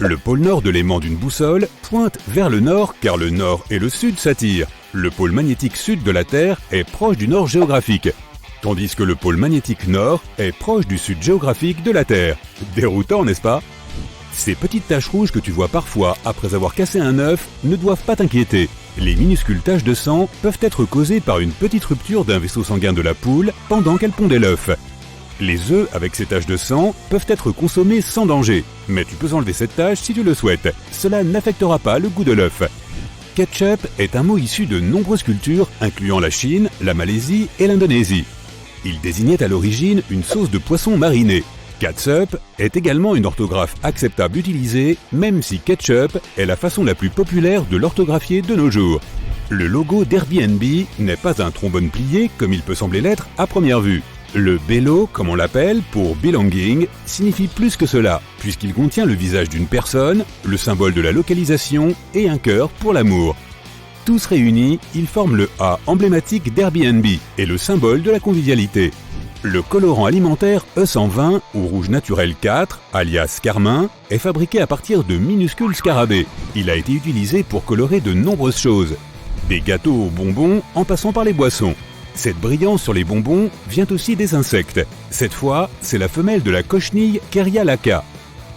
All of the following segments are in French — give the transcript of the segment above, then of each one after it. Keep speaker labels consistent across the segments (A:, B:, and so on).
A: Le pôle nord de l'aimant d'une boussole pointe vers le nord car le nord et le sud s'attirent. Le pôle magnétique sud de la Terre est proche du nord géographique, tandis que le pôle magnétique nord est proche du sud géographique de la Terre. Déroutant, n'est-ce pas? Ces petites taches rouges que tu vois parfois après avoir cassé un œuf ne doivent pas t'inquiéter. Les minuscules taches de sang peuvent être causées par une petite rupture d'un vaisseau sanguin de la poule pendant qu'elle pondait l'œuf. Les œufs avec ces taches de sang peuvent être consommés sans danger, mais tu peux enlever cette tache si tu le souhaites. Cela n'affectera pas le goût de l'œuf. Ketchup est un mot issu de nombreuses cultures, incluant la Chine, la Malaisie et l'Indonésie. Il désignait à l'origine une sauce de poisson marinée. Catsup est également une orthographe acceptable utilisée, même si ketchup est la façon la plus populaire de l'orthographier de nos jours. Le logo d'Airbnb n'est pas un trombone plié comme il peut sembler l'être à première vue. Le bello, comme on l'appelle, pour belonging, signifie plus que cela, puisqu'il contient le visage d'une personne, le symbole de la localisation et un cœur pour l'amour. Tous réunis, ils forment le A emblématique d'Airbnb et le symbole de la convivialité. Le colorant alimentaire E120 ou rouge naturel 4, alias carmin, est fabriqué à partir de minuscules scarabées. Il a été utilisé pour colorer de nombreuses choses, des gâteaux aux bonbons en passant par les boissons. Cette brillance sur les bonbons vient aussi des insectes. Cette fois, c'est la femelle de la cochenille Keria lacca.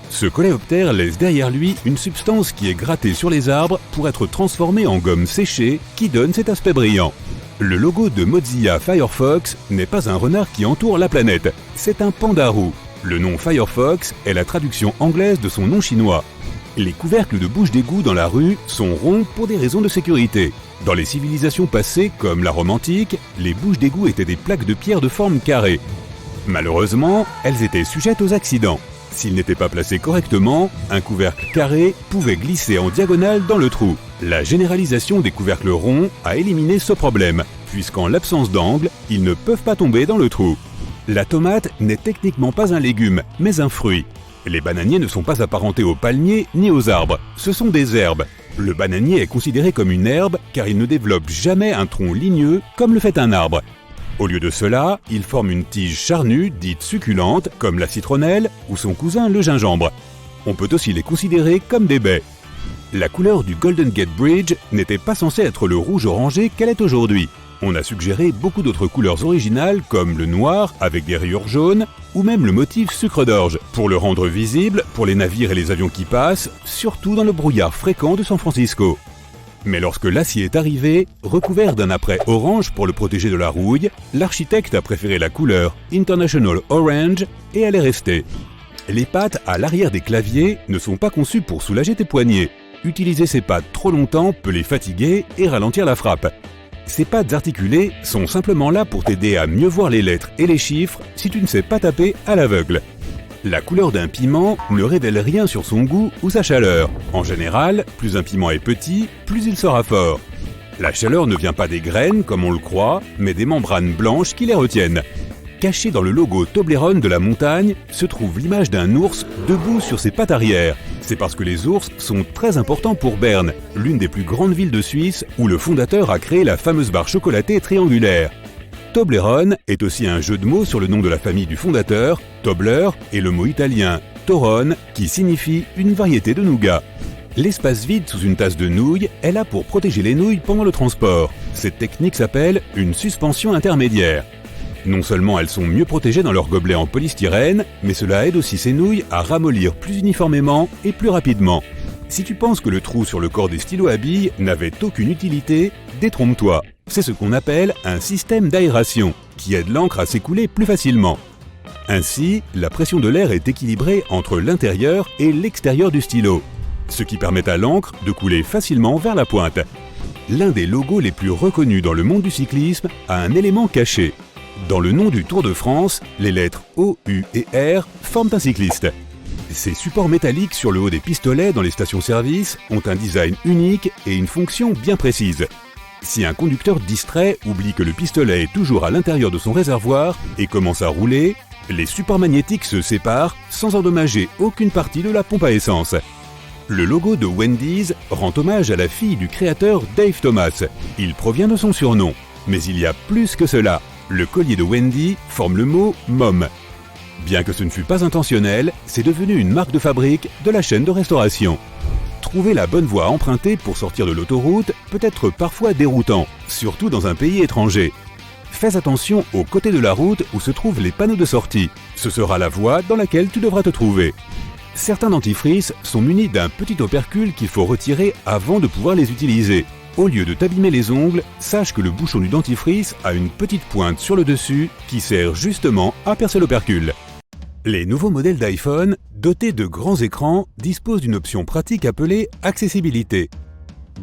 A: Ce coléoptère laisse derrière lui une substance qui est grattée sur les arbres pour être transformée en gomme séchée qui donne cet aspect brillant. Le logo de Mozilla Firefox n'est pas un renard qui entoure la planète, c'est un panda roux. Le nom Firefox est la traduction anglaise de son nom chinois. Les couvercles de bouches d'égout dans la rue sont ronds pour des raisons de sécurité. Dans les civilisations passées, comme la Rome antique, les bouches d'égout étaient des plaques de pierre de forme carrée. Malheureusement, elles étaient sujettes aux accidents. S'il n'était pas placé correctement, un couvercle carré pouvait glisser en diagonale dans le trou. La généralisation des couvercles ronds a éliminé ce problème, puisqu'en l'absence d'angle, ils ne peuvent pas tomber dans le trou. La tomate n'est techniquement pas un légume, mais un fruit. Les bananiers ne sont pas apparentés aux palmiers ni aux arbres, ce sont des herbes. Le bananier est considéré comme une herbe car il ne développe jamais un tronc ligneux comme le fait un arbre. Au lieu de cela, il forme une tige charnue dite succulente comme la citronnelle ou son cousin le gingembre. On peut aussi les considérer comme des baies. La couleur du Golden Gate Bridge n'était pas censée être le rouge orangé qu'elle est aujourd'hui. On a suggéré beaucoup d'autres couleurs originales comme le noir avec des rayures jaunes ou même le motif sucre d'orge pour le rendre visible pour les navires et les avions qui passent, surtout dans le brouillard fréquent de San Francisco. Mais lorsque l'acier est arrivé, recouvert d'un apprêt orange pour le protéger de la rouille, l'architecte a préféré la couleur International Orange et elle est restée. Les pattes à l'arrière des claviers ne sont pas conçues pour soulager tes poignets. Utiliser ces pattes trop longtemps peut les fatiguer et ralentir la frappe. Ces pattes articulées sont simplement là pour t'aider à mieux voir les lettres et les chiffres si tu ne sais pas taper à l'aveugle. La couleur d'un piment ne révèle rien sur son goût ou sa chaleur. En général, plus un piment est petit, plus il sera fort. La chaleur ne vient pas des graines, comme on le croit, mais des membranes blanches qui les retiennent. Caché dans le logo Toblerone de la montagne se trouve l'image d'un ours debout sur ses pattes arrière. C'est parce que les ours sont très importants pour Berne, l'une des plus grandes villes de Suisse où le fondateur a créé la fameuse barre chocolatée triangulaire. Toblerone est aussi un jeu de mots sur le nom de la famille du fondateur, Tobler, et le mot italien Torone, qui signifie une variété de nougat. L'espace vide sous une tasse de nouilles est là pour protéger les nouilles pendant le transport. Cette technique s'appelle une suspension intermédiaire. Non seulement elles sont mieux protégées dans leur gobelet en polystyrène, mais cela aide aussi ces nouilles à ramollir plus uniformément et plus rapidement. Si tu penses que le trou sur le corps des stylos à billes n'avait aucune utilité, détrompe-toi. C'est ce qu'on appelle un système d'aération, qui aide l'encre à s'écouler plus facilement. Ainsi, la pression de l'air est équilibrée entre l'intérieur et l'extérieur du stylo, ce qui permet à l'encre de couler facilement vers la pointe. L'un des logos les plus reconnus dans le monde du cyclisme a un élément caché. Dans le nom du Tour de France, les lettres O, U et R forment un cycliste. Ces supports métalliques sur le haut des pistolets dans les stations-service ont un design unique et une fonction bien précise. Si un conducteur distrait oublie que le pistolet est toujours à l'intérieur de son réservoir et commence à rouler, les supports magnétiques se séparent sans endommager aucune partie de la pompe à essence. Le logo de Wendy's rend hommage à la fille du créateur Dave Thomas. Il provient de son surnom. Mais il y a plus que cela. Le collier de Wendy forme le mot « Mom ». Bien que ce ne fût pas intentionnel, c'est devenu une marque de fabrique de la chaîne de restauration. Trouver la bonne voie à emprunter pour sortir de l'autoroute peut être parfois déroutant, surtout dans un pays étranger. Fais attention aux côtés de la route où se trouvent les panneaux de sortie. Ce sera la voie dans laquelle tu devras te trouver. Certains dentifrices sont munis d'un petit opercule qu'il faut retirer avant de pouvoir les utiliser. Au lieu de t'abîmer les ongles, sache que le bouchon du dentifrice a une petite pointe sur le dessus qui sert justement à percer l'opercule. Les nouveaux modèles d'iPhone, dotés de grands écrans, disposent d'une option pratique appelée « Accessibilité ».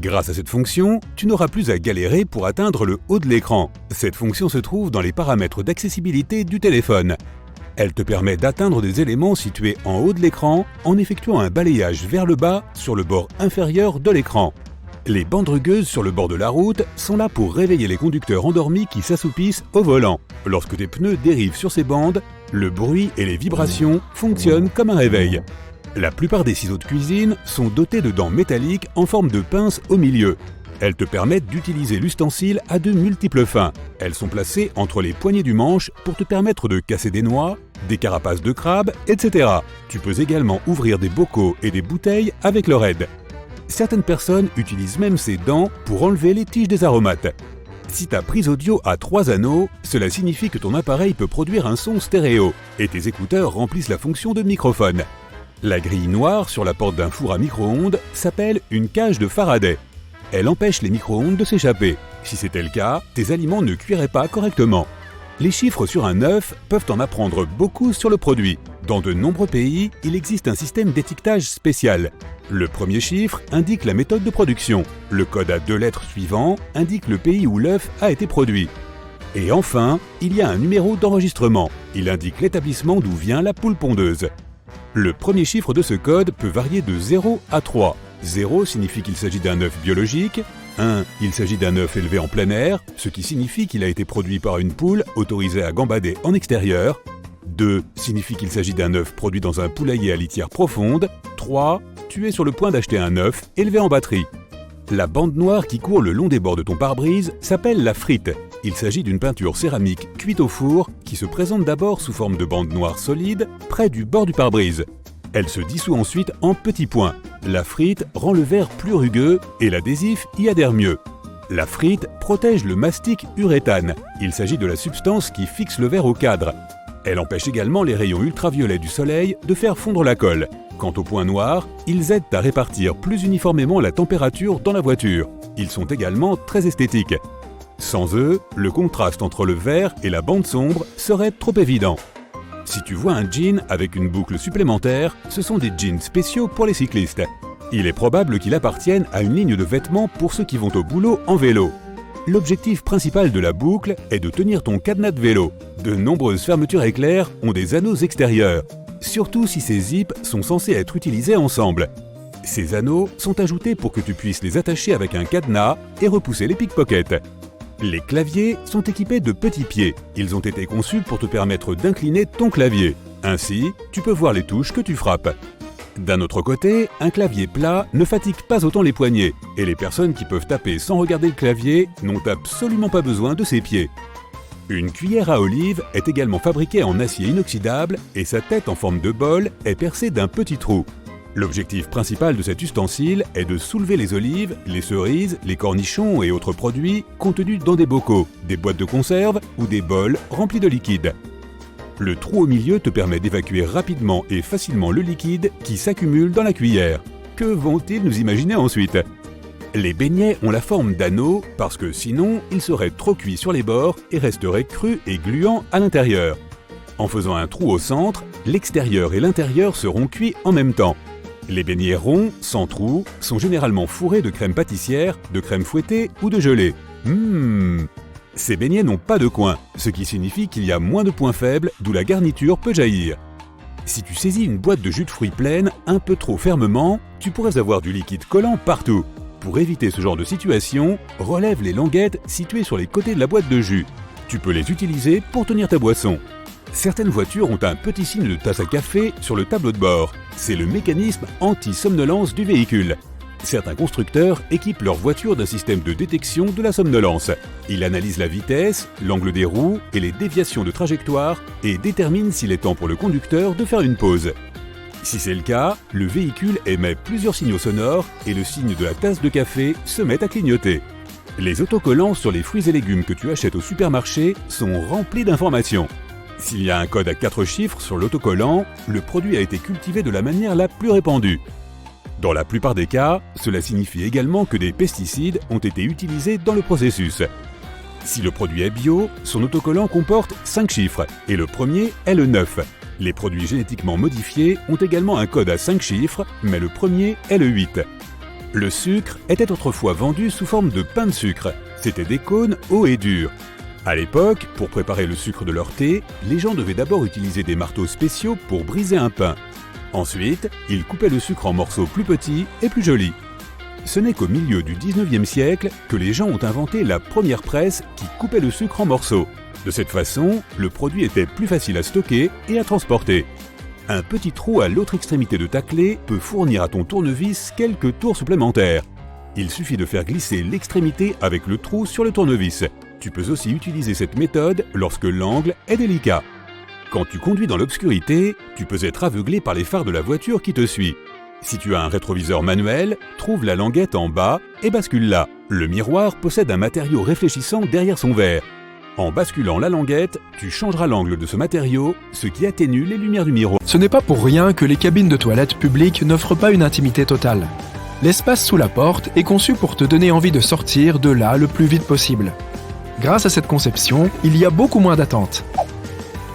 A: Grâce à cette fonction, tu n'auras plus à galérer pour atteindre le haut de l'écran. Cette fonction se trouve dans les paramètres d'accessibilité du téléphone. Elle te permet d'atteindre des éléments situés en haut de l'écran en effectuant un balayage vers le bas sur le bord inférieur de l'écran. Les bandes rugueuses sur le bord de la route sont là pour réveiller les conducteurs endormis qui s'assoupissent au volant. Lorsque tes pneus dérivent sur ces bandes, le bruit et les vibrations fonctionnent comme un réveil. La plupart des ciseaux de cuisine sont dotés de dents métalliques en forme de pince au milieu. Elles te permettent d'utiliser l'ustensile à de multiples fins. Elles sont placées entre les poignées du manche pour te permettre de casser des noix, des carapaces de crabe, etc. Tu peux également ouvrir des bocaux et des bouteilles avec leur aide. Certaines personnes utilisent même ces dents pour enlever les tiges des aromates. Si ta prise audio a 3 anneaux, cela signifie que ton appareil peut produire un son stéréo et tes écouteurs remplissent la fonction de microphone. La grille noire sur la porte d'un four à micro-ondes s'appelle une cage de Faraday. Elle empêche les micro-ondes de s'échapper. Si c'était le cas, tes aliments ne cuiraient pas correctement. Les chiffres sur un œuf peuvent en apprendre beaucoup sur le produit. Dans de nombreux pays, il existe un système d'étiquetage spécial. Le premier chiffre indique la méthode de production. Le code à 2 lettres suivant indique le pays où l'œuf a été produit. Et enfin, il y a un numéro d'enregistrement. Il indique l'établissement d'où vient la poule pondeuse. Le premier chiffre de ce code peut varier de 0 à 3. 0 signifie qu'il s'agit d'un œuf biologique. 1. Il s'agit d'un œuf élevé en plein air, ce qui signifie qu'il a été produit par une poule autorisée à gambader en extérieur. 2. Signifie qu'il s'agit d'un œuf produit dans un poulailler à litière profonde. 3. Tu es sur le point d'acheter un œuf élevé en batterie. La bande noire qui court le long des bords de ton pare-brise s'appelle la frite. Il s'agit d'une peinture céramique cuite au four qui se présente d'abord sous forme de bande noire solide près du bord du pare-brise. Elle se dissout ensuite en petits points. La frite rend le verre plus rugueux et l'adhésif y adhère mieux. La frite protège le mastic uréthane. Il s'agit de la substance qui fixe le verre au cadre. Elle empêche également les rayons ultraviolets du soleil de faire fondre la colle. Quant aux points noirs, ils aident à répartir plus uniformément la température dans la voiture. Ils sont également très esthétiques. Sans eux, le contraste entre le vert et la bande sombre serait trop évident. Si tu vois un jean avec une boucle supplémentaire, ce sont des jeans spéciaux pour les cyclistes. Il est probable qu'il appartienne à une ligne de vêtements pour ceux qui vont au boulot en vélo. L'objectif principal de la boucle est de tenir ton cadenas de vélo. De nombreuses fermetures éclairs ont des anneaux extérieurs, surtout si ces zips sont censés être utilisés ensemble. Ces anneaux sont ajoutés pour que tu puisses les attacher avec un cadenas et repousser les pickpockets. Les claviers sont équipés de petits pieds. Ils ont été conçus pour te permettre d'incliner ton clavier. Ainsi, tu peux voir les touches que tu frappes. D'un autre côté, un clavier plat ne fatigue pas autant les poignets, et les personnes qui peuvent taper sans regarder le clavier n'ont absolument pas besoin de ses pieds. Une cuillère à olive est également fabriquée en acier inoxydable et sa tête en forme de bol est percée d'un petit trou. L'objectif principal de cet ustensile est de soulever les olives, les cerises, les cornichons et autres produits contenus dans des bocaux, des boîtes de conserve ou des bols remplis de liquide. Le trou au milieu te permet d'évacuer rapidement et facilement le liquide qui s'accumule dans la cuillère. Que vont-ils nous imaginer ensuite ? Les beignets ont la forme d'anneaux parce que sinon, ils seraient trop cuits sur les bords et resteraient crus et gluants à l'intérieur. En faisant un trou au centre, l'extérieur et l'intérieur seront cuits en même temps. Les beignets ronds, sans trou, sont généralement fourrés de crème pâtissière, de crème fouettée ou de gelée. Ces beignets n'ont pas de coin, ce qui signifie qu'il y a moins de points faibles, d'où la garniture peut jaillir. Si tu saisis une boîte de jus de fruits pleine un peu trop fermement, tu pourrais avoir du liquide collant partout. Pour éviter ce genre de situation, relève les languettes situées sur les côtés de la boîte de jus. Tu peux les utiliser pour tenir ta boisson. Certaines voitures ont un petit signe de tasse à café sur le tableau de bord. C'est le mécanisme anti-somnolence du véhicule. Certains constructeurs équipent leur voiture d'un système de détection de la somnolence. Il analyse la vitesse, l'angle des roues et les déviations de trajectoire et détermine s'il est temps pour le conducteur de faire une pause. Si c'est le cas, le véhicule émet plusieurs signaux sonores et le signe de la tasse de café se met à clignoter. Les autocollants sur les fruits et légumes que tu achètes au supermarché sont remplis d'informations. S'il y a un code à 4 chiffres sur l'autocollant, le produit a été cultivé de la manière la plus répandue. Dans la plupart des cas, cela signifie également que des pesticides ont été utilisés dans le processus. Si le produit est bio, son autocollant comporte 5 chiffres et le premier est le 9. Les produits génétiquement modifiés ont également un code à 5 chiffres, mais le premier est le 8. Le sucre était autrefois vendu sous forme de pain de sucre. C'était des cônes hauts et durs. À l'époque, pour préparer le sucre de leur thé, les gens devaient d'abord utiliser des marteaux spéciaux pour briser un pain. Ensuite, ils coupaient le sucre en morceaux plus petits et plus jolis. Ce n'est qu'au milieu du 19e siècle que les gens ont inventé la première presse qui coupait le sucre en morceaux. De cette façon, le produit était plus facile à stocker et à transporter. Un petit trou à l'autre extrémité de ta clé peut fournir à ton tournevis quelques tours supplémentaires. Il suffit de faire glisser l'extrémité avec le trou sur le tournevis. Tu peux aussi utiliser cette méthode lorsque l'angle est délicat. Quand tu conduis dans l'obscurité, tu peux être aveuglé par les phares de la voiture qui te suit. Si tu as un rétroviseur manuel, trouve la languette en bas et bascule-la. Le miroir possède un matériau réfléchissant derrière son verre. En basculant la languette, tu changeras l'angle de ce matériau, ce qui atténue les lumières du miroir.
B: Ce n'est pas pour rien que les cabines de toilettes publiques n'offrent pas une intimité totale. L'espace sous la porte est conçu pour te donner envie de sortir de là le plus vite possible. Grâce à cette conception, il y a beaucoup moins d'attente.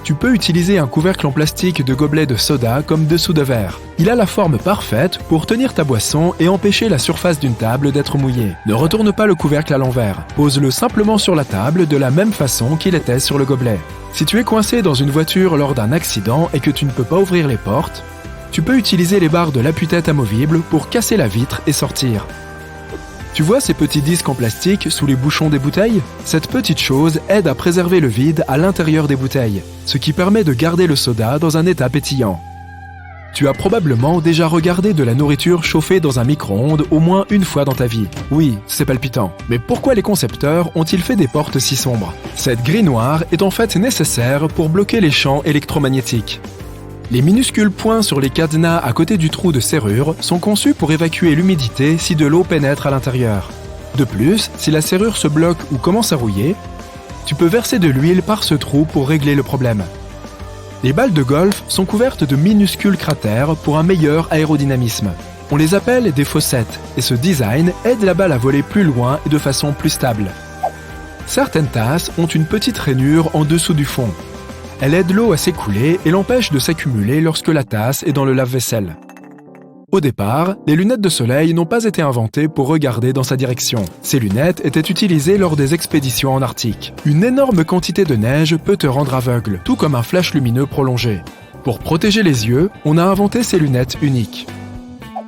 B: Tu peux utiliser un couvercle en plastique de gobelet de soda comme dessous de verre. Il a la forme parfaite pour tenir ta boisson et empêcher la surface d'une table d'être mouillée. Ne retourne pas le couvercle à l'envers. Pose-le simplement sur la table de la même façon qu'il était sur le gobelet. Si tu es coincé dans une voiture lors d'un accident et que tu ne peux pas ouvrir les portes, tu peux utiliser les barres de l'appui-tête amovibles pour casser la vitre et sortir. Tu vois ces petits disques en plastique sous les bouchons des bouteilles? Cette petite chose aide à préserver le vide à l'intérieur des bouteilles, ce qui permet de garder le soda dans un état pétillant. Tu as probablement déjà regardé de la nourriture chauffée dans un micro-ondes au moins une fois dans ta vie. Oui, c'est palpitant. Mais pourquoi les concepteurs ont-ils fait des portes si sombres? Cette grille noire est en fait nécessaire pour bloquer les champs électromagnétiques. Les minuscules points sur les cadenas à côté du trou de serrure sont conçus pour évacuer l'humidité si de l'eau pénètre à l'intérieur. De plus, si la serrure se bloque ou commence à rouiller, tu peux verser de l'huile par ce trou pour régler le problème. Les balles de golf sont couvertes de minuscules cratères pour un meilleur aérodynamisme. On les appelle des fossettes et ce design aide la balle à voler plus loin et de façon plus stable. Certaines tasses ont une petite rainure en dessous du fond. Elle aide l'eau à s'écouler et l'empêche de s'accumuler lorsque la tasse est dans le lave-vaisselle. Au départ, les lunettes de soleil n'ont pas été inventées pour regarder dans sa direction. Ces lunettes étaient utilisées lors des expéditions en Arctique. Une énorme quantité de neige peut te rendre aveugle, tout comme un flash lumineux prolongé. Pour protéger les yeux, on a inventé ces lunettes uniques.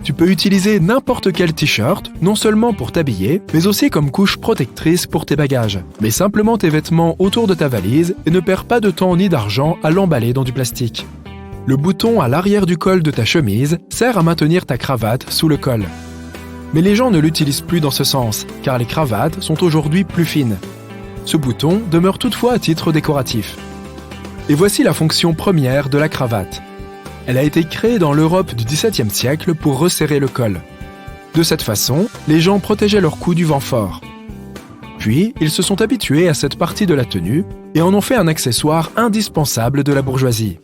B: Tu peux utiliser n'importe quel t-shirt, non seulement pour t'habiller, mais aussi comme couche protectrice pour tes bagages. Mets simplement tes vêtements autour de ta valise et ne perds pas de temps ni d'argent à l'emballer dans du plastique. Le bouton à l'arrière du col de ta chemise sert à maintenir ta cravate sous le col. Mais les gens ne l'utilisent plus dans ce sens, car les cravates sont aujourd'hui plus fines. Ce bouton demeure toutefois à titre décoratif. Et voici la fonction première de la cravate. Elle a été créée dans l'Europe du XVIIe siècle pour resserrer le col. De cette façon, les gens protégeaient leur cou du vent fort. Puis, ils se sont habitués à cette partie de la tenue et en ont fait un accessoire indispensable de la bourgeoisie.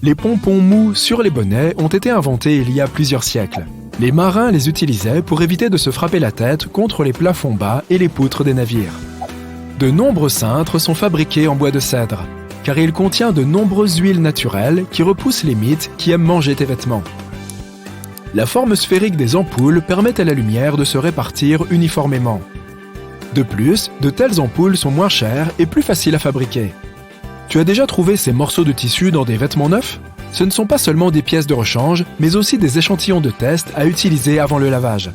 B: Les pompons mous sur les bonnets ont été inventés il y a plusieurs siècles. Les marins les utilisaient pour éviter de se frapper la tête contre les plafonds bas et les poutres des navires. De nombreux cintres sont fabriqués en bois de cèdre, car il contient de nombreuses huiles naturelles qui repoussent les mites qui aiment manger tes vêtements. La forme sphérique des ampoules permet à la lumière de se répartir uniformément. De plus, de telles ampoules sont moins chères et plus faciles à fabriquer. Tu as déjà trouvé ces morceaux de tissu dans des vêtements neufs? Ce ne sont pas seulement des pièces de rechange, mais aussi des échantillons de test à utiliser avant le lavage.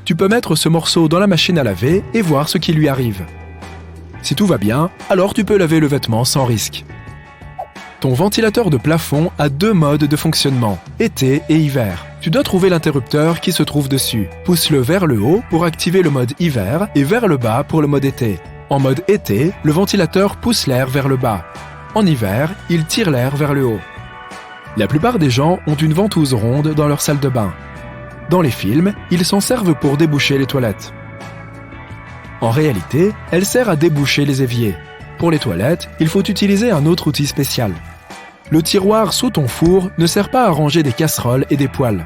B: Tu peux mettre ce morceau dans la machine à laver et voir ce qui lui arrive. Si tout va bien, alors tu peux laver le vêtement sans risque. Ton ventilateur de plafond a deux modes de fonctionnement, été et hiver. Tu dois trouver l'interrupteur qui se trouve dessus. Pousse-le vers le haut pour activer le mode hiver et vers le bas pour le mode été. En mode été, le ventilateur pousse l'air vers le bas. En hiver, il tire l'air vers le haut. La plupart des gens ont une ventouse ronde dans leur salle de bain. Dans les films, ils s'en servent pour déboucher les toilettes. En réalité, elle sert à déboucher les éviers. Pour les toilettes, il faut utiliser un autre outil spécial. Le tiroir sous ton four ne sert pas à ranger des casseroles et des poêles.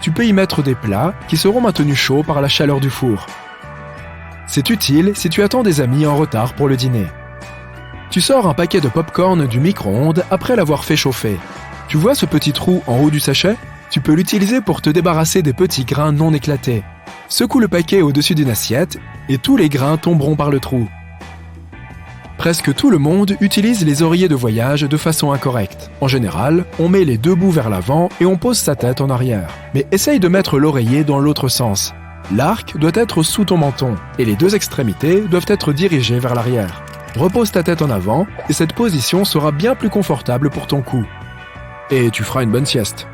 B: Tu peux y mettre des plats qui seront maintenus chauds par la chaleur du four. C'est utile si tu attends des amis en retard pour le dîner. Tu sors un paquet de pop-corn du micro-ondes après l'avoir fait chauffer. Tu vois ce petit trou en haut du sachet ? Tu peux l'utiliser pour te débarrasser des petits grains non éclatés. Secoue le paquet au-dessus d'une assiette et tous les grains tomberont par le trou. Presque tout le monde utilise les oreillers de voyage de façon incorrecte. En général, on met les deux bouts vers l'avant et on pose sa tête en arrière. Mais essaye de mettre l'oreiller dans l'autre sens. L'arc doit être sous ton menton et les deux extrémités doivent être dirigées vers l'arrière. Repose ta tête en avant et cette position sera bien plus confortable pour ton cou. Et tu feras une bonne sieste.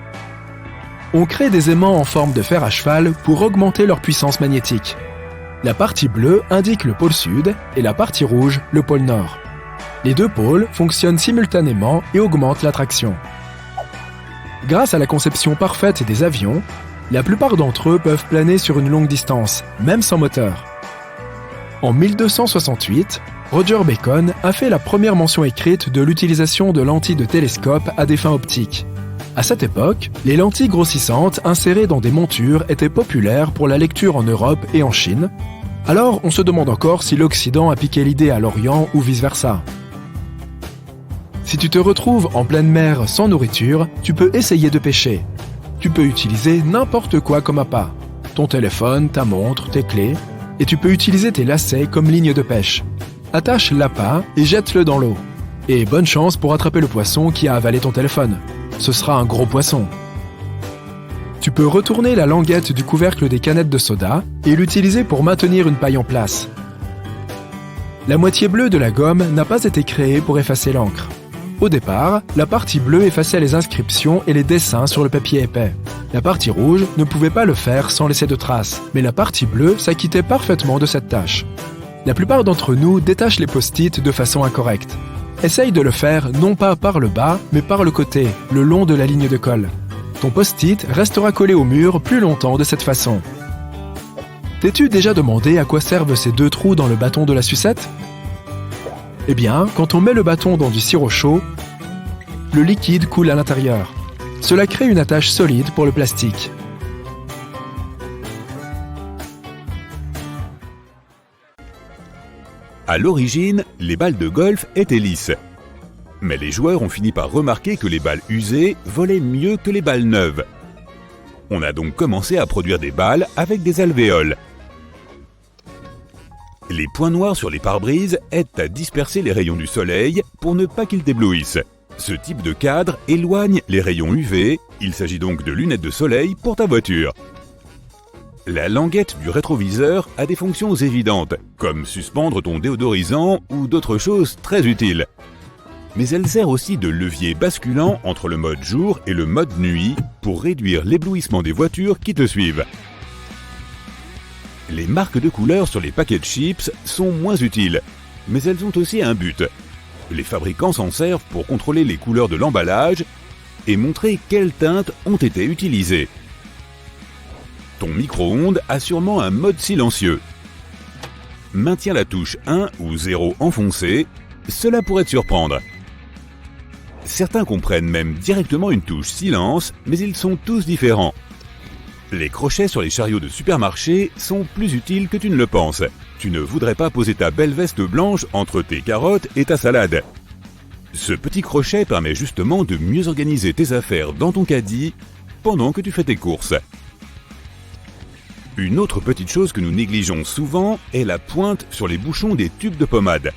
B: On crée des aimants en forme de fer à cheval pour augmenter leur puissance magnétique. La partie bleue indique le pôle sud et la partie rouge le pôle nord. Les deux pôles fonctionnent simultanément et augmentent l'attraction. Grâce à la conception parfaite des avions, la plupart d'entre eux peuvent planer sur une longue distance, même sans moteur. En 1268, Roger Bacon a fait la première mention écrite de l'utilisation de lentilles de télescope à des fins optiques. À cette époque, les lentilles grossissantes insérées dans des montures étaient populaires pour la lecture en Europe et en Chine. Alors, on se demande encore si l'Occident a piqué l'idée à l'Orient ou vice-versa. Si tu te retrouves en pleine mer sans nourriture, tu peux essayer de pêcher. Tu peux utiliser n'importe quoi comme appât. Ton téléphone, ta montre, tes clés. Et tu peux utiliser tes lacets comme ligne de pêche. Attache l'appât et jette-le dans l'eau. Et bonne chance pour attraper le poisson qui a avalé ton téléphone. Ce sera un gros poisson. Tu peux retourner la languette du couvercle des canettes de soda et l'utiliser pour maintenir une paille en place. La moitié bleue de la gomme n'a pas été créée pour effacer l'encre. Au départ, la partie bleue effaçait les inscriptions et les dessins sur le papier épais. La partie rouge ne pouvait pas le faire sans laisser de traces, mais la partie bleue s'acquittait parfaitement de cette tâche. La plupart d'entre nous détachent les post-it de façon incorrecte. Essaye de le faire non pas par le bas, mais par le côté, le long de la ligne de colle. Ton post-it restera collé au mur plus longtemps de cette façon. T'es-tu déjà demandé à quoi servent ces deux trous dans le bâton de la sucette ? Eh bien, quand on met le bâton dans du sirop chaud, le liquide coule à l'intérieur. Cela crée une attache solide pour le plastique.
A: À l'origine, les balles de golf étaient lisses. Mais les joueurs ont fini par remarquer que les balles usées volaient mieux que les balles neuves. On a donc commencé à produire des balles avec des alvéoles. Les points noirs sur les pare-brises aident à disperser les rayons du soleil pour ne pas qu'ils t'éblouissent. Ce type de cadre éloigne les rayons UV, il s'agit donc de lunettes de soleil pour ta voiture. La languette du rétroviseur a des fonctions évidentes, comme suspendre ton déodorisant ou d'autres choses très utiles. Mais elle sert aussi de levier basculant entre le mode jour et le mode nuit pour réduire l'éblouissement des voitures qui te suivent. Les marques de couleurs sur les paquets de chips sont moins utiles, mais elles ont aussi un but. Les fabricants s'en servent pour contrôler les couleurs de l'emballage et montrer quelles teintes ont été utilisées. Ton micro-ondes a sûrement un mode silencieux. Maintiens la touche 1 ou 0 enfoncée, cela pourrait te surprendre. Certains comprennent même directement une touche silence, mais ils sont tous différents. Les crochets sur les chariots de supermarché sont plus utiles que tu ne le penses. Tu ne voudrais pas poser ta belle veste blanche entre tes carottes et ta salade. Ce petit crochet permet justement de mieux organiser tes affaires dans ton caddie pendant que tu fais tes courses. Une autre petite chose que nous négligeons souvent est la pointe sur les bouchons des tubes de pommade.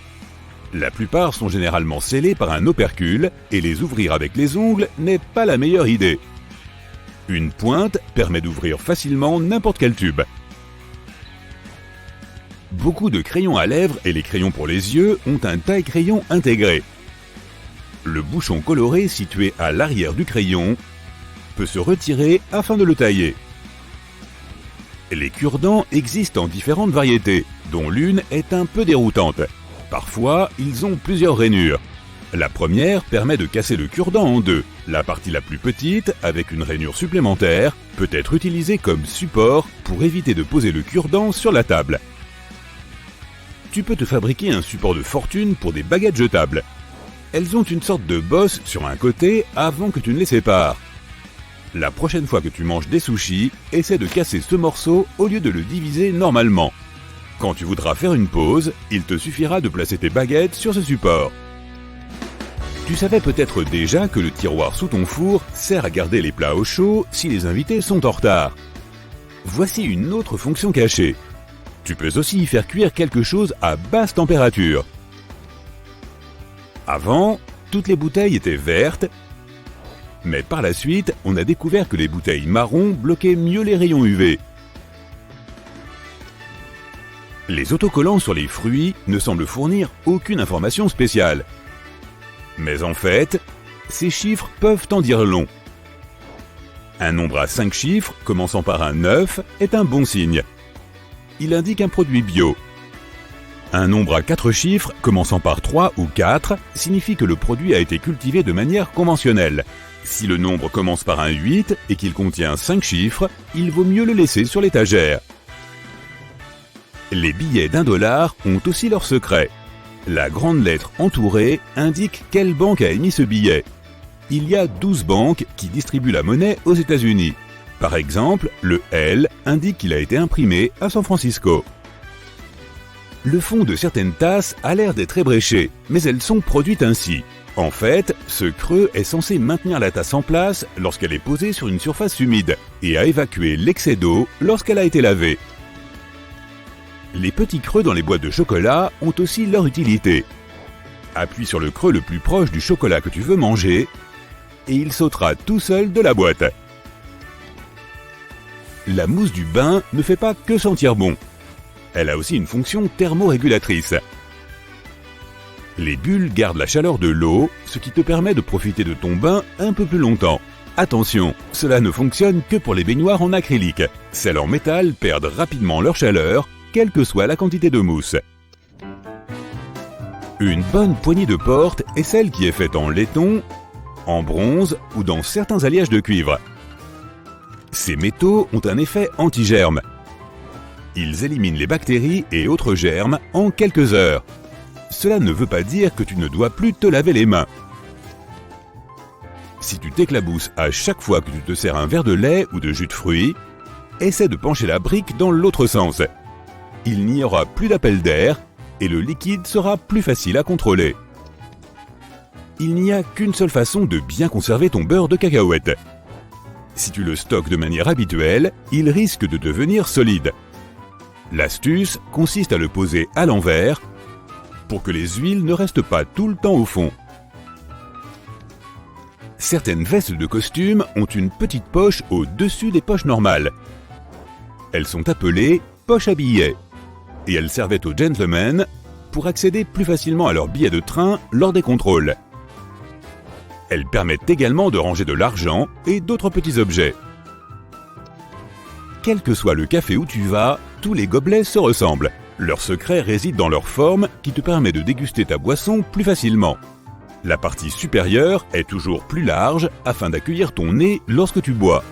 A: La plupart sont généralement scellés par un opercule et les ouvrir avec les ongles n'est pas la meilleure idée. Une pointe permet d'ouvrir facilement n'importe quel tube. Beaucoup de crayons à lèvres et les crayons pour les yeux ont un taille-crayon intégré. Le bouchon coloré situé à l'arrière du crayon peut se retirer afin de le tailler. Les cure-dents existent en différentes variétés, dont l'une est un peu déroutante. Parfois, ils ont plusieurs rainures. La première permet de casser le cure-dent en deux. La partie la plus petite, avec une rainure supplémentaire, peut être utilisée comme support pour éviter de poser le cure-dent sur la table. Tu peux te fabriquer un support de fortune pour des baguettes jetables. Elles ont une sorte de bosse sur un côté avant que tu ne les sépares. La prochaine fois que tu manges des sushis, essaie de casser ce morceau au lieu de le diviser normalement. Quand tu voudras faire une pause, il te suffira de placer tes baguettes sur ce support. Tu savais peut-être déjà que le tiroir sous ton four sert à garder les plats au chaud si les invités sont en retard. Voici une autre fonction cachée. Tu peux aussi y faire cuire quelque chose à basse température. Avant, toutes les bouteilles étaient vertes, mais par la suite, on a découvert que les bouteilles marron bloquaient mieux les rayons UV. Les autocollants sur les fruits ne semblent fournir aucune information spéciale. Mais en fait, ces chiffres peuvent en dire long. Un nombre à 5 chiffres, commençant par un 9, est un bon signe. Il indique un produit bio. Un nombre à 4 chiffres, commençant par 3 ou 4, signifie que le produit a été cultivé de manière conventionnelle. Si le nombre commence par un 8 et qu'il contient 5 chiffres, il vaut mieux le laisser sur l'étagère. Les billets d'$1 ont aussi leur secret. La grande lettre entourée indique quelle banque a émis ce billet. Il y a 12 banques qui distribuent la monnaie aux États-Unis. Par exemple, le L indique qu'il a été imprimé à San Francisco. Le fond de certaines tasses a l'air d'être ébréché, mais elles sont produites ainsi. En fait, ce creux est censé maintenir la tasse en place lorsqu'elle est posée sur une surface humide et à évacuer l'excès d'eau lorsqu'elle a été lavée. Les petits creux dans les boîtes de chocolat ont aussi leur utilité. Appuie sur le creux le plus proche du chocolat que tu veux manger et il sautera tout seul de la boîte. La mousse du bain ne fait pas que sentir bon. Elle a aussi une fonction thermorégulatrice. Les bulles gardent la chaleur de l'eau, ce qui te permet de profiter de ton bain un peu plus longtemps. Attention, cela ne fonctionne que pour les baignoires en acrylique. Celles en métal perdent rapidement leur chaleur, quelle que soit la quantité de mousse. Une bonne poignée de porte est celle qui est faite en laiton, en bronze ou dans certains alliages de cuivre. Ces métaux ont un effet anti-germe. Ils éliminent les bactéries et autres germes en quelques heures. Cela ne veut pas dire que tu ne dois plus te laver les mains. Si tu t'éclabousses à chaque fois que tu te sers un verre de lait ou de jus de fruits, essaie de pencher la brique dans l'autre sens. Il n'y aura plus d'appel d'air et le liquide sera plus facile à contrôler. Il n'y a qu'une seule façon de bien conserver ton beurre de cacahuète. Si tu le stockes de manière habituelle, il risque de devenir solide. L'astuce consiste à le poser à l'envers pour que les huiles ne restent pas tout le temps au fond. Certaines vestes de costume ont une petite poche au-dessus des poches normales. Elles sont appelées poches à billets et elles servaient aux gentlemen pour accéder plus facilement à leurs billets de train lors des contrôles. Elles permettent également de ranger de l'argent et d'autres petits objets. Quel que soit le café où tu vas, tous les gobelets se ressemblent. Leur secret réside dans leur forme qui te permet de déguster ta boisson plus facilement. La partie supérieure est toujours plus large afin d'accueillir ton nez lorsque tu bois.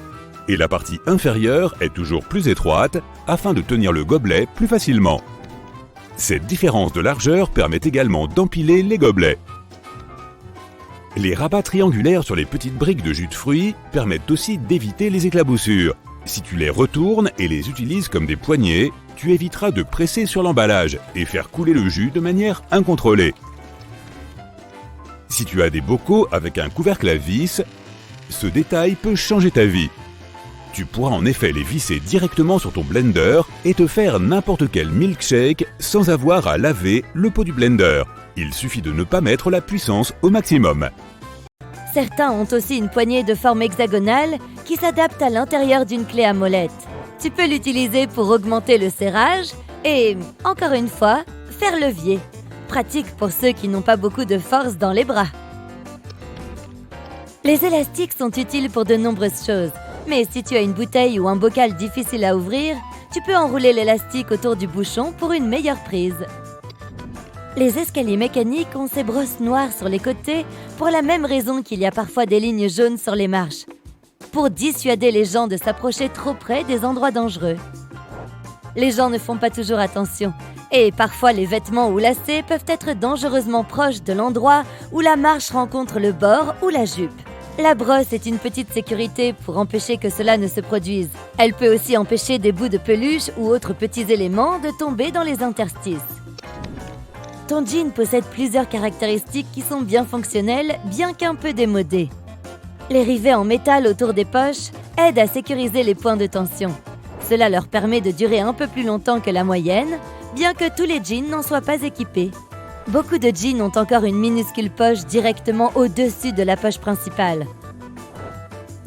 A: Et la partie inférieure est toujours plus étroite afin de tenir le gobelet plus facilement. Cette différence de largeur permet également d'empiler les gobelets. Les rabats triangulaires sur les petites briques de jus de fruits permettent aussi d'éviter les éclaboussures. Si tu les retournes et les utilises comme des poignées, tu éviteras de presser sur l'emballage et faire couler le jus de manière incontrôlée. Si tu as des bocaux avec un couvercle à vis, ce détail peut changer ta vie. Tu pourras en effet les visser directement sur ton blender et te faire n'importe quel milkshake sans avoir à laver le pot du blender. Il suffit de ne pas mettre la puissance au maximum.
C: Certains ont aussi une poignée de forme hexagonale qui s'adapte à l'intérieur d'une clé à molette. Tu peux l'utiliser pour augmenter le serrage et, encore une fois, faire levier. Pratique pour ceux qui n'ont pas beaucoup de force dans les bras. Les élastiques sont utiles pour de nombreuses choses, mais si tu as une bouteille ou un bocal difficile à ouvrir, tu peux enrouler l'élastique autour du bouchon pour une meilleure prise. Les escaliers mécaniques ont ces brosses noires sur les côtés pour la même raison qu'il y a parfois des lignes jaunes sur les marches, pour dissuader les gens de s'approcher trop près des endroits dangereux. Les gens ne font pas toujours attention, et parfois les vêtements ou lacets peuvent être dangereusement proches de l'endroit où la marche rencontre le bord ou la jupe. La brosse est une petite sécurité pour empêcher que cela ne se produise. Elle peut aussi empêcher des bouts de peluche ou autres petits éléments de tomber dans les interstices. Ton jean possède plusieurs caractéristiques qui sont bien fonctionnelles, bien qu'un peu démodées. Les rivets en métal autour des poches aident à sécuriser les points de tension. Cela leur permet de durer un peu plus longtemps que la moyenne, bien que tous les jeans n'en soient pas équipés. Beaucoup de jeans ont encore une minuscule poche directement au-dessus de la poche principale.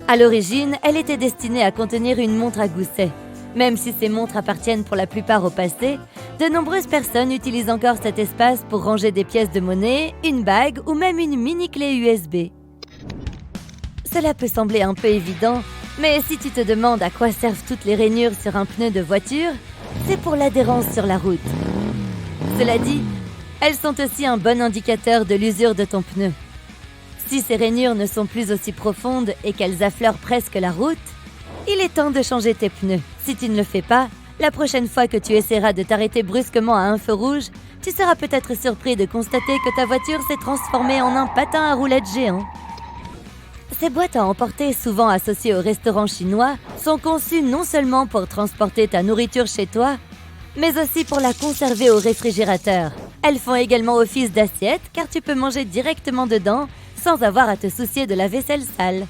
C: À l'origine, elle était destinée à contenir une montre à gousset. Même si ces montres appartiennent pour la plupart au passé, de nombreuses personnes utilisent encore cet espace pour ranger des pièces de monnaie, une bague ou même une mini-clé USB. Cela peut sembler un peu évident, mais si tu te demandes à quoi servent toutes les rainures sur un pneu de voiture, c'est pour l'adhérence sur la route. Cela dit, elles sont aussi un bon indicateur de l'usure de ton pneu. Si ces rainures ne sont plus aussi profondes et qu'elles affleurent presque la route, il est temps de changer tes pneus. Si tu ne le fais pas, la prochaine fois que tu essaieras de t'arrêter brusquement à un feu rouge, tu seras peut-être surpris de constater que ta voiture s'est transformée en un patin à roulettes géant. Ces boîtes à emporter, souvent associées au restaurant chinois, sont conçues non seulement pour transporter ta nourriture chez toi, mais aussi pour la conserver au réfrigérateur. Elles font également office d'assiette car tu peux manger directement dedans sans avoir à te soucier de la vaisselle sale.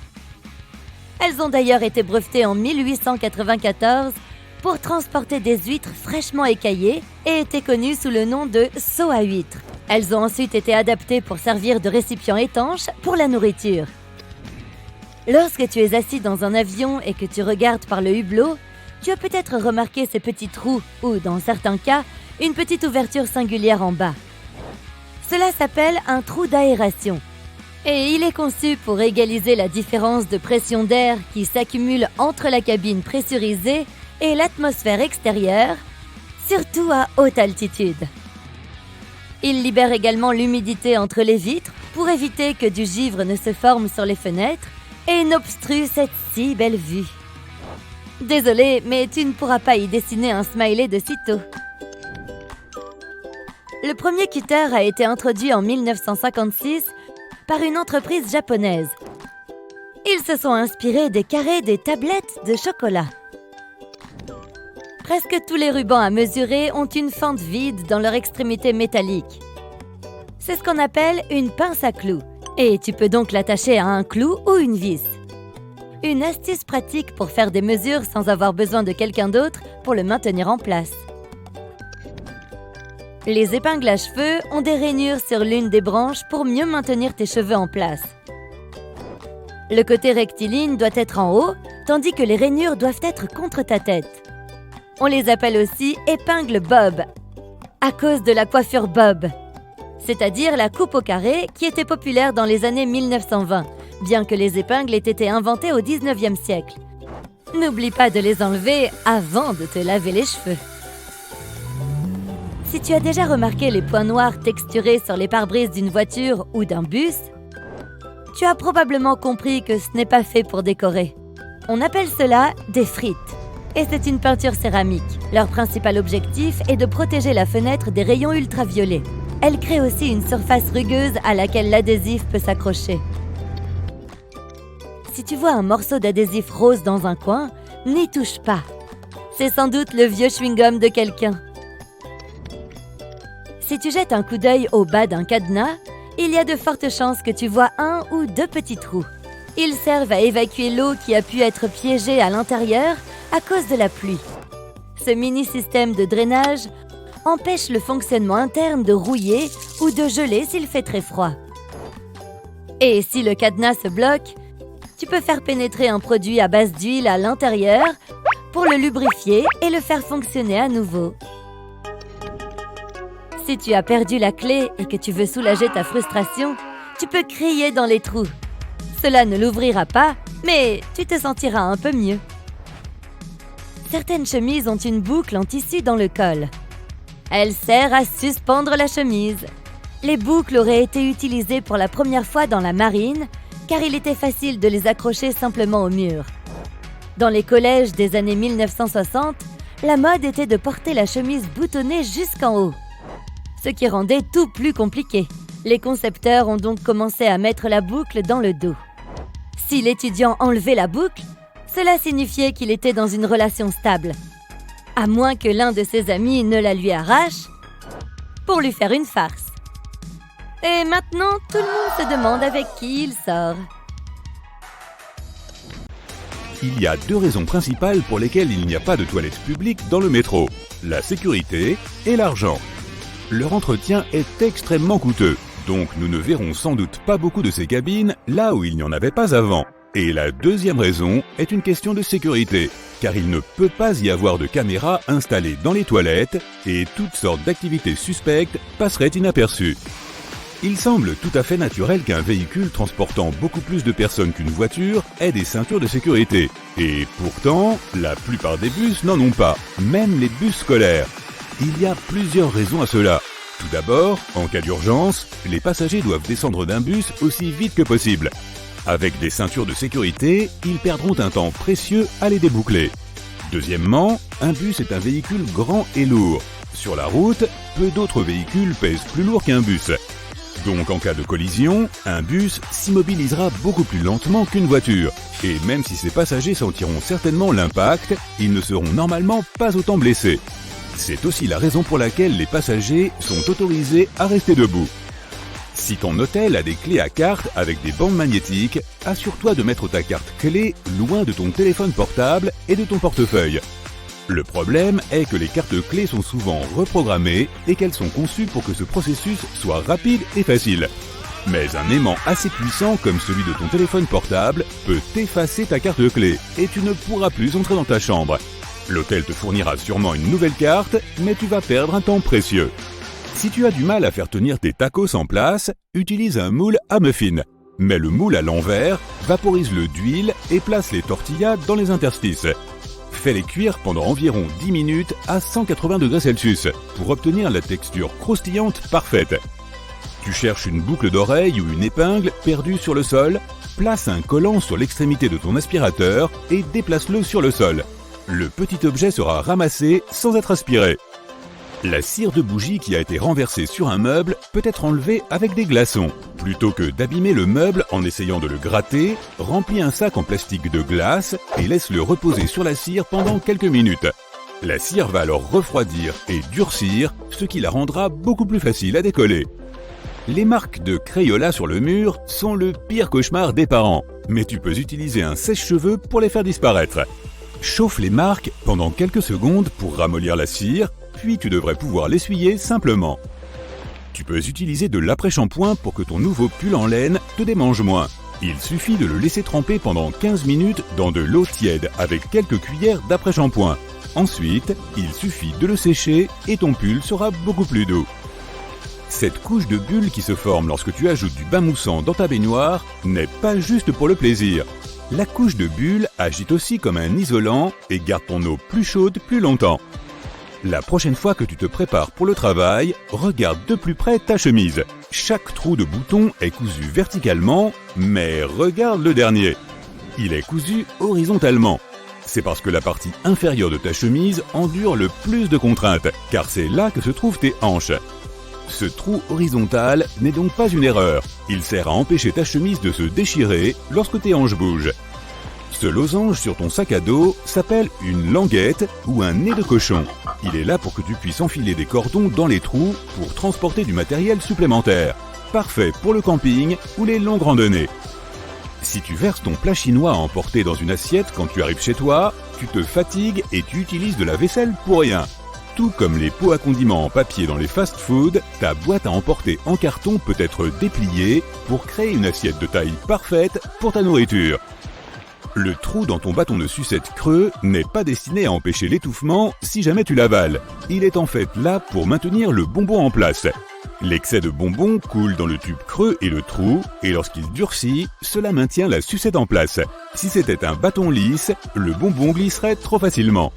C: Elles ont d'ailleurs été brevetées en 1894 pour transporter des huîtres fraîchement écaillées et étaient connues sous le nom de seaux à huîtres. Elles ont ensuite été adaptées pour servir de récipient étanche pour la nourriture. Lorsque tu es assis dans un avion et que tu regardes par le hublot, tu as peut-être remarqué ces petits trous ou, dans certains cas, une petite ouverture singulière en bas. Cela s'appelle un trou d'aération. Et il est conçu pour égaliser la différence de pression d'air qui s'accumule entre la cabine pressurisée et l'atmosphère extérieure, surtout à haute altitude. Il libère également l'humidité entre les vitres pour éviter que du givre ne se forme sur les fenêtres et n'obstrue cette si belle vue. Désolé, mais tu ne pourras pas y dessiner un smiley de sitôt. Le premier cutter a été introduit en 1956 par une entreprise japonaise. Ils se sont inspirés des carrés des tablettes de chocolat. Presque tous les rubans à mesurer ont une fente vide dans leur extrémité métallique. C'est ce qu'on appelle une pince à clous, et tu peux donc l'attacher à un clou ou une vis. Une astuce pratique pour faire des mesures sans avoir besoin de quelqu'un d'autre pour le maintenir en place. Les épingles à cheveux ont des rainures sur l'une des branches pour mieux maintenir tes cheveux en place. Le côté rectiligne doit être en haut, tandis que les rainures doivent être contre ta tête. On les appelle aussi épingles bob, à cause de la coiffure bob, c'est-à-dire la coupe au carré qui était populaire dans les années 1920, bien que les épingles aient été inventées au 19e siècle. N'oublie pas de les enlever avant de te laver les cheveux. Si tu as déjà remarqué les points noirs texturés sur les pare-brises d'une voiture ou d'un bus, tu as probablement compris que ce n'est pas fait pour décorer. On appelle cela des frites, et c'est une peinture céramique. Leur principal objectif est de protéger la fenêtre des rayons ultraviolets. Elle crée aussi une surface rugueuse à laquelle l'adhésif peut s'accrocher. Si tu vois un morceau d'adhésif rose dans un coin, n'y touche pas. C'est sans doute le vieux chewing-gum de quelqu'un. Si tu jettes un coup d'œil au bas d'un cadenas, il y a de fortes chances que tu vois un ou deux petits trous. Ils servent à évacuer l'eau qui a pu être piégée à l'intérieur à cause de la pluie. Ce mini-système de drainage empêche le fonctionnement interne de rouiller ou de geler s'il fait très froid. Et si le cadenas se bloque, tu peux faire pénétrer un produit à base d'huile à l'intérieur pour le lubrifier et le faire fonctionner à nouveau. Si tu as perdu la clé et que tu veux soulager ta frustration, tu peux crier dans les trous. Cela ne l'ouvrira pas, mais tu te sentiras un peu mieux. Certaines chemises ont une boucle en tissu dans le col. Elle sert à suspendre la chemise. Les boucles auraient été utilisées pour la première fois dans la marine, car il était facile de les accrocher simplement au mur. Dans les collèges des années 1960, la mode était de porter la chemise boutonnée jusqu'en haut, ce qui rendait tout plus compliqué. Les concepteurs ont donc commencé à mettre la boucle dans le dos. Si l'étudiant enlevait la boucle, cela signifiait qu'il était dans une relation stable, à moins que l'un de ses amis ne la lui arrache pour lui faire une farce. Et maintenant, tout le monde se demande avec qui il sort.
A: Il y a 2 raisons principales pour lesquelles il n'y a pas de toilettes publiques dans le métro, la sécurité et l'argent. Leur entretien est extrêmement coûteux, donc nous ne verrons sans doute pas beaucoup de ces cabines là où il n'y en avait pas avant. Et la deuxième raison est une question de sécurité, car il ne peut pas y avoir de caméras installées dans les toilettes et toutes sortes d'activités suspectes passeraient inaperçues. Il semble tout à fait naturel qu'un véhicule transportant beaucoup plus de personnes qu'une voiture ait des ceintures de sécurité. Et pourtant, la plupart des bus n'en ont pas, même les bus scolaires. Il y a plusieurs raisons à cela. Tout d'abord, en cas d'urgence, les passagers doivent descendre d'un bus aussi vite que possible. Avec des ceintures de sécurité, ils perdront un temps précieux à les déboucler. Deuxièmement, un bus est un véhicule grand et lourd. Sur la route, peu d'autres véhicules pèsent plus lourd qu'un bus. Donc en cas de collision, un bus s'immobilisera beaucoup plus lentement qu'une voiture. Et même si ses passagers sentiront certainement l'impact, ils ne seront normalement pas autant blessés. C'est aussi la raison pour laquelle les passagers sont autorisés à rester debout. Si ton hôtel a des clés à carte avec des bandes magnétiques, assure-toi de mettre ta carte clé loin de ton téléphone portable et de ton portefeuille. Le problème est que les cartes clés sont souvent reprogrammées et qu'elles sont conçues pour que ce processus soit rapide et facile. Mais un aimant assez puissant comme celui de ton téléphone portable peut effacer ta carte clé et tu ne pourras plus entrer dans ta chambre. L'hôtel te fournira sûrement une nouvelle carte, mais tu vas perdre un temps précieux. Si tu as du mal à faire tenir tes tacos en place, utilise un moule à muffins. Mets le moule à l'envers, vaporise-le d'huile et place les tortillas dans les interstices. Fais-les cuire pendant environ 10 minutes à 180 degrés Celsius pour obtenir la texture croustillante parfaite. Tu cherches une boucle d'oreille ou une épingle perdue sur le sol, place un collant sur l'extrémité de ton aspirateur et déplace-le sur le sol. Le petit objet sera ramassé sans être aspiré. La cire de bougie qui a été renversée sur un meuble peut être enlevée avec des glaçons. Plutôt que d'abîmer le meuble en essayant de le gratter, remplis un sac en plastique de glace et laisse-le reposer sur la cire pendant quelques minutes. La cire va alors refroidir et durcir, ce qui la rendra beaucoup plus facile à décoller. Les marques de Crayola sur le mur sont le pire cauchemar des parents, mais tu peux utiliser un sèche-cheveux pour les faire disparaître. Chauffe les marques pendant quelques secondes pour ramollir la cire, puis tu devrais pouvoir l'essuyer simplement. Tu peux utiliser de l'après-shampoing pour que ton nouveau pull en laine te démange moins. Il suffit de le laisser tremper pendant 15 minutes dans de l'eau tiède avec quelques cuillères d'après-shampoing. Ensuite, il suffit de le sécher et ton pull sera beaucoup plus doux. Cette couche de bulles qui se forme lorsque tu ajoutes du bain moussant dans ta baignoire n'est pas juste pour le plaisir. La couche de bulles agit aussi comme un isolant et garde ton eau plus chaude plus longtemps. La prochaine fois que tu te prépares pour le travail, regarde de plus près ta chemise. Chaque trou de bouton est cousu verticalement, mais regarde le dernier. Il est cousu horizontalement. C'est parce que la partie inférieure de ta chemise endure le plus de contraintes, car c'est là que se trouvent tes hanches. Ce trou horizontal n'est donc pas une erreur. Il sert à empêcher ta chemise de se déchirer lorsque tes hanches bougent. Ce losange sur ton sac à dos s'appelle une languette ou un nez de cochon. Il est là pour que tu puisses enfiler des cordons dans les trous pour transporter du matériel supplémentaire. Parfait pour le camping ou les longues randonnées. Si tu verses ton plat chinois à emporter dans une assiette quand tu arrives chez toi, tu te fatigues et tu utilises de la vaisselle pour rien. Tout comme les pots à condiments en papier dans les fast-food, ta boîte à emporter en carton peut être dépliée pour créer une assiette de taille parfaite pour ta nourriture. Le trou dans ton bâton de sucette creux n'est pas destiné à empêcher l'étouffement si jamais tu l'avales. Il est en fait là pour maintenir le bonbon en place. L'excès de bonbons coule dans le tube creux et le trou, et lorsqu'il durcit, cela maintient la sucette en place. Si c'était un bâton lisse, le bonbon glisserait trop facilement.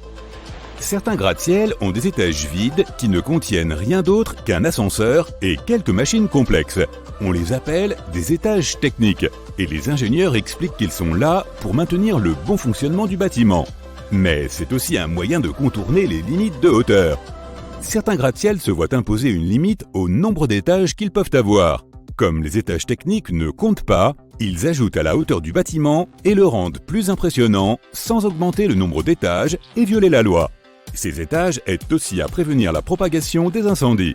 A: Certains gratte-ciel ont des étages vides qui ne contiennent rien d'autre qu'un ascenseur et quelques machines complexes. On les appelle des étages techniques, et les ingénieurs expliquent qu'ils sont là pour maintenir le bon fonctionnement du bâtiment. Mais c'est aussi un moyen de contourner les limites de hauteur. Certains gratte-ciel se voient imposer une limite au nombre d'étages qu'ils peuvent avoir. Comme les étages techniques ne comptent pas, ils ajoutent à la hauteur du bâtiment et le rendent plus impressionnant sans augmenter le nombre d'étages et violer la loi. Ces étages aident aussi à prévenir la propagation des incendies.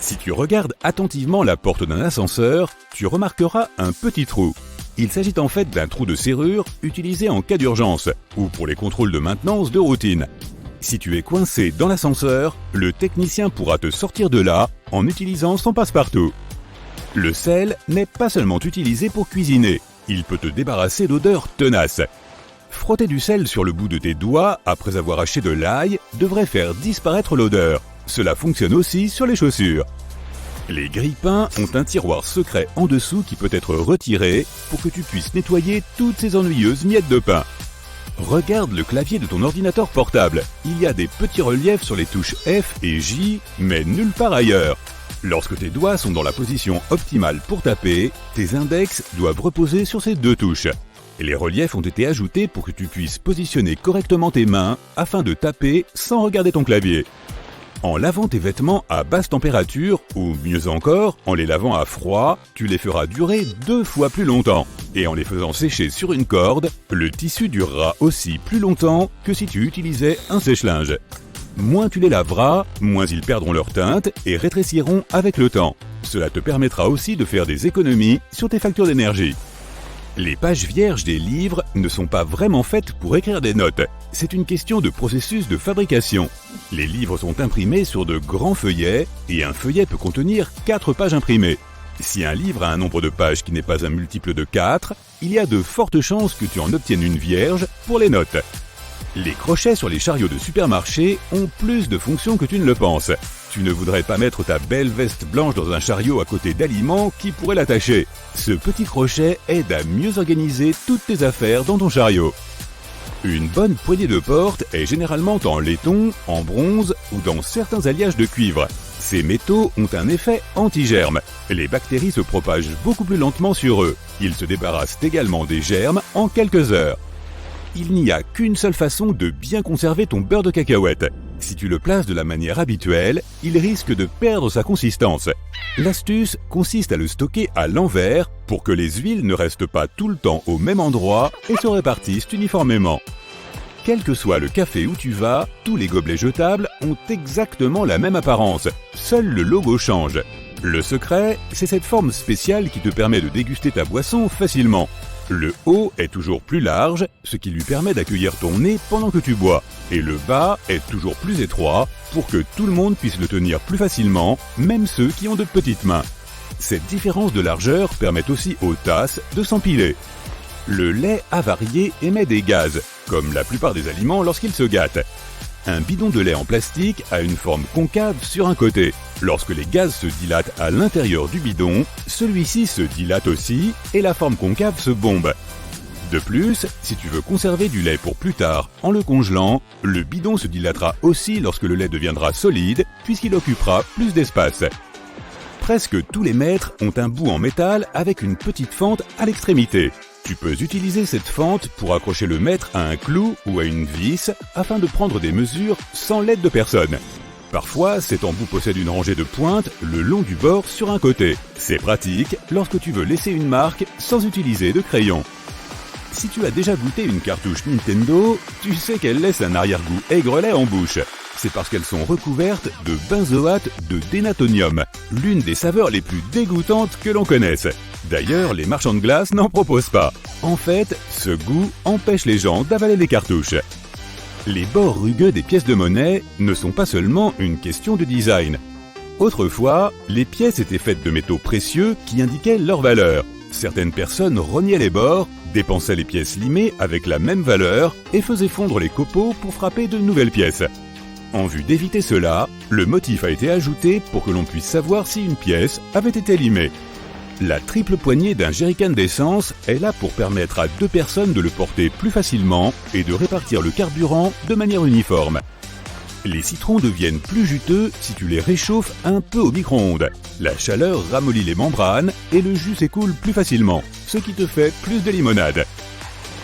A: Si tu regardes attentivement la porte d'un ascenseur, tu remarqueras un petit trou. Il s'agit en fait d'un trou de serrure utilisé en cas d'urgence ou pour les contrôles de maintenance de routine. Si tu es coincé dans l'ascenseur, le technicien pourra te sortir de là en utilisant son passe-partout. Le sel n'est pas seulement utilisé pour cuisiner, il peut te débarrasser d'odeurs tenaces. Frotter du sel sur le bout de tes doigts après avoir haché de l'ail devrait faire disparaître l'odeur. Cela fonctionne aussi sur les chaussures. Les grille-pains ont un tiroir secret en dessous qui peut être retiré pour que tu puisses nettoyer toutes ces ennuyeuses miettes de pain. Regarde le clavier de ton ordinateur portable. Il y a des petits reliefs sur les touches F et J, mais nulle part ailleurs. Lorsque tes doigts sont dans la position optimale pour taper, tes index doivent reposer sur ces deux touches. Les reliefs ont été ajoutés pour que tu puisses positionner correctement tes mains afin de taper sans regarder ton clavier. En lavant tes vêtements à basse température, ou mieux encore, en les lavant à froid, tu les feras durer 2 fois plus longtemps. Et en les faisant sécher sur une corde, le tissu durera aussi plus longtemps que si tu utilisais un sèche-linge. Moins tu les laveras, moins ils perdront leur teinte et rétréciront avec le temps. Cela te permettra aussi de faire des économies sur tes factures d'énergie. Les pages vierges des livres ne sont pas vraiment faites pour écrire des notes. C'est une question de processus de fabrication. Les livres sont imprimés sur de grands feuillets et un feuillet peut contenir 4 pages imprimées. Si un livre a un nombre de pages qui n'est pas un multiple de 4, il y a de fortes chances que tu en obtiennes une vierge pour les notes. Les crochets sur les chariots de supermarché ont plus de fonctions que tu ne le penses. Tu ne voudrais pas mettre ta belle veste blanche dans un chariot à côté d'aliments qui pourraient l'attacher. Ce petit crochet aide à mieux organiser toutes tes affaires dans ton chariot. Une bonne poignée de porte est généralement en laiton, en bronze ou dans certains alliages de cuivre. Ces métaux ont un effet anti-germe. Les bactéries se propagent beaucoup plus lentement sur eux. Ils se débarrassent également des germes en quelques heures. Il n'y a qu'une seule façon de bien conserver ton beurre de cacahuète. Si tu le places de la manière habituelle, il risque de perdre sa consistance. L'astuce consiste à le stocker à l'envers pour que les huiles ne restent pas tout le temps au même endroit et se répartissent uniformément. Quel que soit le café où tu vas, tous les gobelets jetables ont exactement la même apparence. Seul le logo change. Le secret, c'est cette forme spéciale qui te permet de déguster ta boisson facilement. Le haut est toujours plus large, ce qui lui permet d'accueillir ton nez pendant que tu bois. Et le bas est toujours plus étroit pour que tout le monde puisse le tenir plus facilement, même ceux qui ont de petites mains. Cette différence de largeur permet aussi aux tasses de s'empiler. Le lait avarié émet des gaz, comme la plupart des aliments lorsqu'ils se gâtent. Un bidon de lait en plastique a une forme concave sur un côté. Lorsque les gaz se dilatent à l'intérieur du bidon, celui-ci se dilate aussi et la forme concave se bombe. De plus, si tu veux conserver du lait pour plus tard en le congelant, le bidon se dilatera aussi lorsque le lait deviendra solide puisqu'il occupera plus d'espace. Presque tous les mètres ont un bout en métal avec une petite fente à l'extrémité. Tu peux utiliser cette fente pour accrocher le mètre à un clou ou à une vis afin de prendre des mesures sans l'aide de personne. Parfois, cet embout possède une rangée de pointes le long du bord sur un côté. C'est pratique lorsque tu veux laisser une marque sans utiliser de crayon. Si tu as déjà goûté une cartouche Nintendo, tu sais qu'elle laisse un arrière-goût aigrelet en bouche. C'est parce qu'elles sont recouvertes de benzoate de dénatonium, l'une des saveurs les plus dégoûtantes que l'on connaisse. D'ailleurs, les marchands de glace n'en proposent pas. En fait, ce goût empêche les gens d'avaler les cartouches. Les bords rugueux des pièces de monnaie ne sont pas seulement une question de design. Autrefois, les pièces étaient faites de métaux précieux qui indiquaient leur valeur. Certaines personnes rognaient les bords, dépensaient les pièces limées avec la même valeur et faisaient fondre les copeaux pour frapper de nouvelles pièces. En vue d'éviter cela, le motif a été ajouté pour que l'on puisse savoir si une pièce avait été limée. La triple poignée d'un jerrycan d'essence est là pour permettre à 2 personnes de le porter plus facilement et de répartir le carburant de manière uniforme. Les citrons deviennent plus juteux si tu les réchauffes un peu au micro-ondes. La chaleur ramollit les membranes et le jus s'écoule plus facilement, ce qui te fait plus de limonade.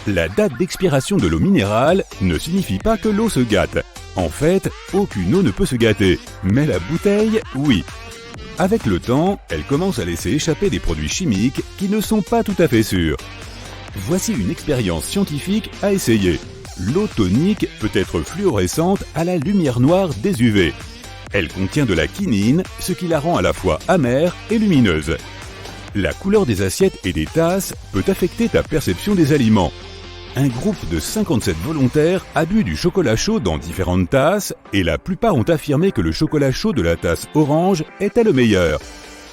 A: La date d'expiration de l'eau minérale ne signifie pas que l'eau se gâte. En fait, aucune eau ne peut se gâter, mais la bouteille, oui. Avec le temps, elle commence à laisser échapper des produits chimiques qui ne sont pas tout à fait sûrs. Voici une expérience scientifique à essayer. L'eau tonique peut être fluorescente à la lumière noire des UV. Elle contient de la quinine, ce qui la rend à la fois amère et lumineuse. La couleur des assiettes et des tasses peut affecter ta perception des aliments. Un groupe de 57 volontaires a bu du chocolat chaud dans différentes tasses et la plupart ont affirmé que le chocolat chaud de la tasse orange était le meilleur.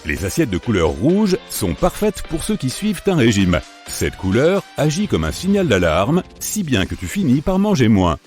A: Les assiettes de couleur rouge sont parfaites pour ceux qui suivent un régime. Cette couleur agit comme un signal d'alarme, si bien que tu finis par manger moins.